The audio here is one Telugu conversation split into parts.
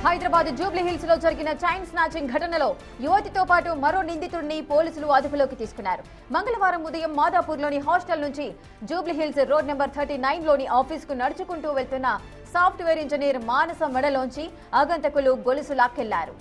హైదరాబాద్ జూబ్లీ హిల్స్ లో జరిగిన చైన్ స్నాచింగ్ ఘటనలో యువతితో పాటు మరో నిందితుడిని పోలీసులు అదుపులోకి తీసుకున్నారు. మంగళవారం ఉదయం మాదాపూర్లోని హాస్టల్ నుంచి జూబ్లీ హిల్స్ రోడ్ నెంబర్ 39లోని ఆఫీసుకు నడుచుకుంటూ వెళ్తున్న సాఫ్ట్వేర్ ఇంజనీర్ మానస మెడలోంచి ఆగంతకులు గొలుసు లాక్కెళ్లారు.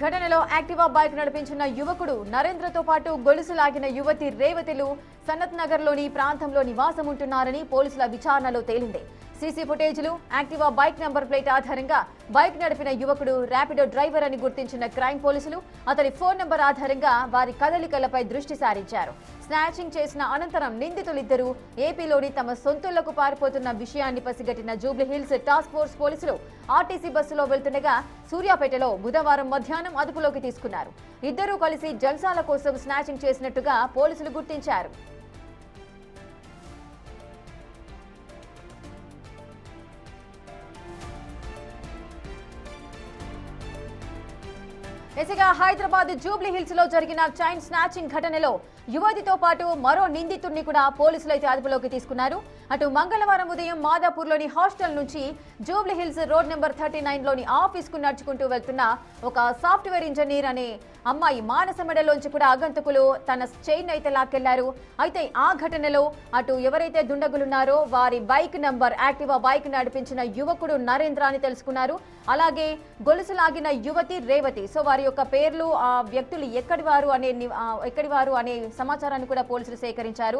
ఘటనలో యాక్టివా బైక్ నడిపించిన యువకుడు నరేంద్రతో పాటు గొలుసు లాగిన యువతి రేవతిలు సనత్ నగర్ లోని ప్రాంతంలో నివాసం ఉంటున్నారని పోలీసుల విచారణలో తేలింది. సీసీ ఫుటేజ్లు, యాక్టివా బైక్ నంబర్ ప్లేట్ ఆధారంగా బైక్ నడిపిన యువకుడు ర్యాపిడో డ్రైవర్ అని గుర్తించిన క్రైమ్ పోలీసులు అతని ఫోన్ నంబర్ ఆధారంగా వారి కదలికలపై దృష్టి సారించారు. స్నాచింగ్ చేసిన అనంతరం నిందితులిద్దరూ ఏపీలోని తమ సొంతూళ్లకు పారిపోతున్న విషయాన్ని పసిగట్టిన జూబ్లీ హిల్స్ టాస్క్ ఫోర్స్ పోలీసులు ఆర్టీసీ బస్సులో వెళ్తుండగా సూర్యాపేటలో బుధవారం మధ్యాహ్నం అదుపులోకి తీసుకున్నారు. ఇద్దరూ కలిసి జల్సాల కోసం స్నాచింగ్ చేసినట్టుగా పోలీసులు గుర్తించారు. ఎసిగా హైదరాబాద్ జూబ్లీ హిల్స్ లో జరిగిన చైన్ స్నాచింగ్ ఘటనలో యువతితో పాటు మరో నిందితుడిని కూడా పోలీసులు అయితే అదుపులోకి తీసుకున్నారు. అటు మంగళవారం ఉదయం మాదాపూర్లోని హాస్టల్ నుంచి జూబ్లీ హిల్స్ రోడ్ నెంబర్ 39లోని ఆఫీస్కు నడుచుకుంటూ వెళ్తున్న ఒక సాఫ్ట్వేర్ ఇంజనీర్ అనే అమ్మాయి మానస మెడలోంచి కూడా ఆగంతకులు తన చైన్ అయితే లాక్కెళ్లారు. అయితే ఆ ఘటనలో అటు ఎవరైతే దుండగులున్నారో వారి బైక్ నంబర్ యాక్టివా బైక్ నడిపించిన యువకుడు నరేంద్ర అని తెలుసుకున్నారు. అలాగే గొలుసు లాగిన యువతి రేవతి. సో వారి యొక్క పేర్లు, ఆ వ్యక్తులు ఎక్కడి వారు అనే సమాచారాన్ని కూడా పోలీసులు సేకరించారు.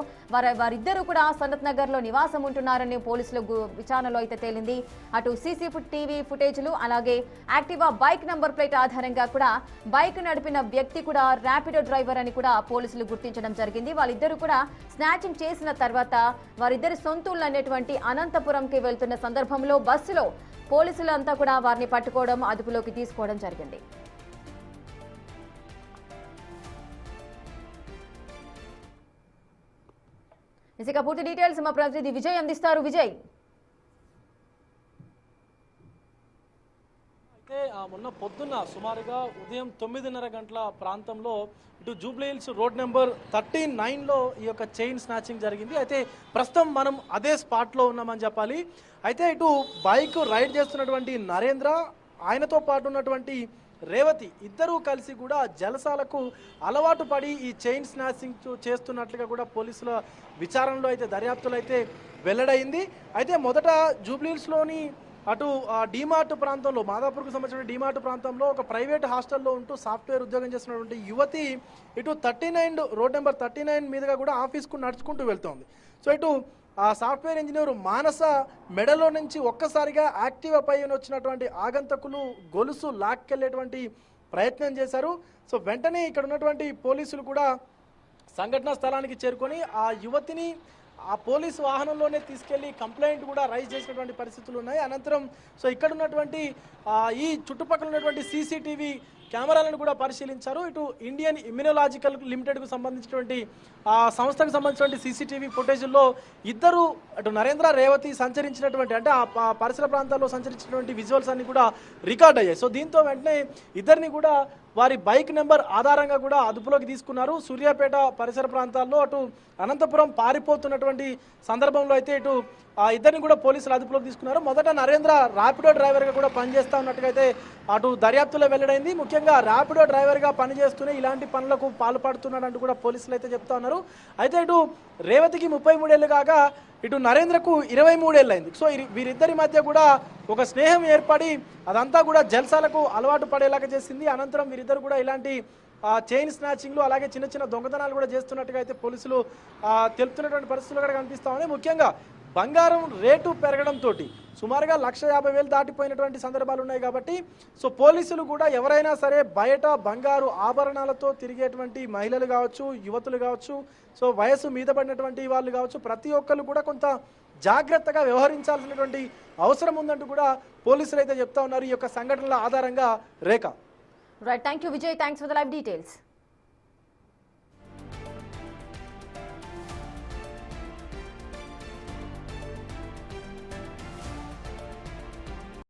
వారిద్దరూ కూడా సనత్ నగర్ లో నివాసం ఉంటున్నారని పోలీసులు విచారణలో అయితే తేలింది. అటు సీసీ టీవీ ఫుటేజ్లు, అలాగే యాక్టివా బైక్ నంబర్ ప్లేట్ ఆధారంగా కూడా బైక్ నడిపిన వ్యక్తి కూడా ర్యాపిడో డ్రైవర్ అని కూడా పోలీసులు గుర్తించడం జరిగింది. వాళ్ళిద్దరూ కూడా స్నాచింగ్ చేసిన తర్వాత వారిద్దరి సొంతూళ్ళు అనేటువంటి అనంతపురంకి వెళ్తున్న సందర్భంలో బస్సులో పోలీసులంతా కూడా వారిని పట్టుకోవడం, అదుపులోకి తీసుకోవడం జరిగింది. ఇక పూర్తి డీటెయిల్స్ మా ప్రతినిధి విజయ్ అందిస్తారు. విజయ్, అయితే మొన్న పొద్దున్న సుమారుగా ఉదయం 9:30 గంటల ప్రాంతంలో ఇటు జూబ్లీ హిల్స్ రోడ్ నెంబర్ 39లో ఈ యొక్క చైన్ స్నాచింగ్ జరిగింది. అయితే ప్రస్తుతం మనం అదే స్పాట్లో ఉన్నామని చెప్పాలి. అయితే ఇటు బైక్ రైడ్ చేస్తున్నటువంటి నరేంద్ర, ఆయనతో పాటు ఉన్నటువంటి రేవతి ఇద్దరూ కలిసి కూడా జలసాలకు అలవాటు పడి ఈ చైన్ స్నాచింగ్ చేస్తున్నట్లుగా కూడా పోలీసుల విచారణలో అయితే దర్యాప్తులో అయితే వెల్లడైంది. అయితే మొదట జూబ్లీహిల్స్లోని అటు డీమార్ట్ ప్రాంతంలో, మాదాపూర్కు సంబంధించిన డీమార్ట్ ప్రాంతంలో ఒక ప్రైవేట్ హాస్టల్లో ఉంటూ సాఫ్ట్వేర్ ఉద్యోగం చేస్తున్నటువంటి యువతి ఇటు 39 రోడ్ నెంబర్ 39 మీదుగా కూడా ఆఫీస్కు నడుచుకుంటూ వెళ్తోంది. సో ఇటు ఆ సాఫ్ట్వేర్ ఇంజనీర్ మానస మెడలో నుంచి ఒక్కసారిగా యాక్టివా పై వచ్చినటువంటి ఆగంతకులు గొలుసు లాక్కెళ్లేటువంటి ప్రయత్నం చేశారు. సో వెంటనే ఇక్కడ ఉన్నటువంటి పోలీసులు కూడా సంఘటనా స్థలానికి చేరుకొని ఆ యువతిని ఆ పోలీసు వాహనంలోనే తీసుకెళ్లి కంప్లైంట్ కూడా రైజ్ చేసినటువంటి పరిస్థితులు ఉన్నాయి. అనంతరం సో ఇక్కడ ఉన్నటువంటి ఈ చుట్టుపక్కల ఉన్నటువంటి సీసీటీవీ కెమెరాలను కూడా పరిశీలించారు. ఇటు ఇండియన్ ఇమ్యునలాజికల్ లిమిటెడ్కు సంబంధించినటువంటి ఆ సంస్థకు సంబంధించినటువంటి సీసీటీవీ ఫుటేజ్లో ఇద్దరు అటు నరేంద్ర, రేవతి సంచరించినటువంటి, అంటే ఆ పరిసర ప్రాంతాల్లో సంచరించినటువంటి విజువల్స్ అన్ని కూడా రికార్డ్ అయ్యాయి. సో దీంతో వెంటనే ఇద్దరిని కూడా వారి బైక్ నెంబర్ ఆధారంగా కూడా అదుపులోకి తీసుకున్నారు. సూర్యాపేట పరిసర ప్రాంతాల్లో అటు అనంతపురం పారిపోతున్నటువంటి సందర్భంలో అయితే ఇటు ఇద్దరిని కూడా పోలీసులు అదుపులోకి తీసుకున్నారు. మొదట నరేంద్ర ర్యాపిడో డ్రైవర్గా కూడా పనిచేస్తా ఉన్నట్టుగా అయితే అటు దర్యాప్తులో వెల్లడైంది. ముఖ్యంగా ర్యాపిడో డ్రైవర్గా పనిచేస్తూనే ఇలాంటి పనులకు పాల్పడుతున్నాడంటూ కూడా పోలీసులు అయితే చెప్తా ఉన్నారు. అయితే ఇటు రేవతికి 33 ఏళ్ళు కాగా ఇటు నరేంద్రకు 23 ఏళ్ళు అయింది. సో వీరిద్దరి మధ్య కూడా ఒక స్నేహం ఏర్పడి అదంతా కూడా జల్సాలకు అలవాటు పడేలాగా చేసింది. అనంతరం వీరిద్దరు కూడా ఇలాంటి చైన్ స్నాచింగ్లు, అలాగే చిన్న చిన్న దొంగతనాలు కూడా చేస్తున్నట్టుగా అయితే పోలీసులు తెలుపుతున్నటువంటి పరిస్థితులు కూడా కనిపిస్తా ఉన్నాయి. ముఖ్యంగా బంగారం రేటు పెరగడంతో సుమారుగా 1,50,000 దాటిపోయినటువంటి సందర్భాలు ఉన్నాయి. కాబట్టి సో పోలీసులు కూడా ఎవరైనా సరే బయట బంగారు ఆభరణాలతో తిరిగేటువంటి మహిళలు కావచ్చు, యువతులు కావచ్చు, సో వయసు మీద పడినటువంటి వాళ్ళు కావచ్చు, ప్రతి ఒక్కరు కూడా కొంత జాగ్రత్తగా వ్యవహరించాల్సినటువంటి అవసరం ఉందంటూ కూడా పోలీసులు అయితే చెప్తా ఉన్నారు ఈ యొక్క సంఘటనల ఆధారంగా. Rekha, right, thank you Vijay, thanks for the live details.